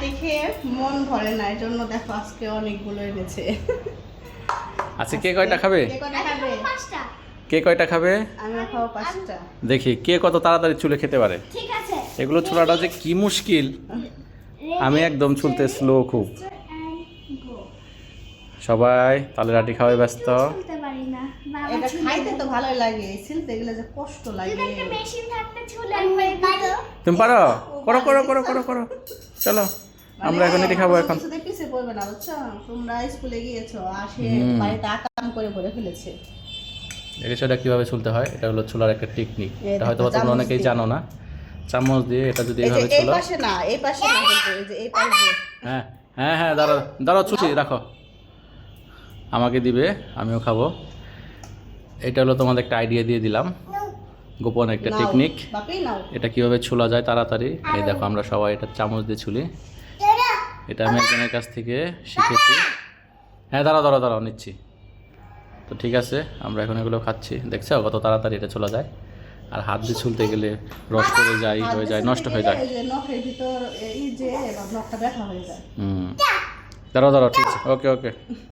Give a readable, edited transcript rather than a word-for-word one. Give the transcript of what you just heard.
লাটি খেয়ে মন ভরে না, এর জন্য দেখো আজকে অনেকগুলো এনেছে। আচ্ছা কে কয়টা খাবে? কে কয়টা খাবে? কে কয়টা খাবে? আমিও খাবো 5টা। দেখি কে কত তাড়াতাড়ি চুলে খেতে পারে। ঠিক আছে। এগুলো ছোলাটা যে কি মুশকিল, আমি একদম চুলতে স্লো খুব। সবাই তাহলে রাটি খাওয়াই ব্যস্ত। চলতে পারি না। এটা খাইতে তো ভালোই লাগে, ছিলতে গেলে যে কষ্ট লাগে। যদি একটা মেশিন থাকতে ছুলে একবার দিত। তুমি পারো? করো করো করো করো করো, চলো আমরা এখন এটি খাবো এখন। কিছুতে পিছে পড়বে না, বুঝছো? তোমরা স্কুলে গিয়েছো, আসে বাড়িতে আকাম করে ভরে ফেলেছে। এটা কিভাবে চুলতে হয়, এটা হলো চুলার একটা টেকনিক। এই এটা হয়তো দেখো, তোমরা চামচ অনেকেই দিয়ে। জানো না। চামচ দিয়ে এটা যদি এই যে এইভাবে এই চুলো। পাশে না, এই পাশে না, কিন্তু এই যে এই পাশে দিয়ে। হ্যাঁ হ্যাঁ হ্যাঁ, দাঁড়াও দাঁড়াও, ছুটি রাখো, আমাকে দিবে, আমিও খাবো। এটা হলো তোমাদের একটা আইডিয়া দিয়ে দিলাম, গোপন একটা নাও, টেকনিক। বাপি নাও। এটা কিভাবে ছোলা যায় তাড়াতাড়ি, এই দেখো আমরা সবাই এটা চামচ দিয়ে ছুলি। এটা আমি একজনের কাছ থেকে শিখেছি। হ্যাঁ দাঁড়াও দাঁড়াও দাঁড়াও, নিচ্ছি তো, ঠিক আছে। আমরা এখন এগুলো খাচ্ছি, দেখছো কত তাড়াতাড়ি এটা চলে যায়। আর হাত দিয়ে ছুলতে গেলে রস পড়ে যায়, হয়ে যায়, নষ্ট হয়ে যায়। এই যে নখের ভিতর এই যে নখটা ব্যথা হয়ে যায়। দাঁড়াও দাঁড়াও, ঠিক আছে, ওকে ওকে।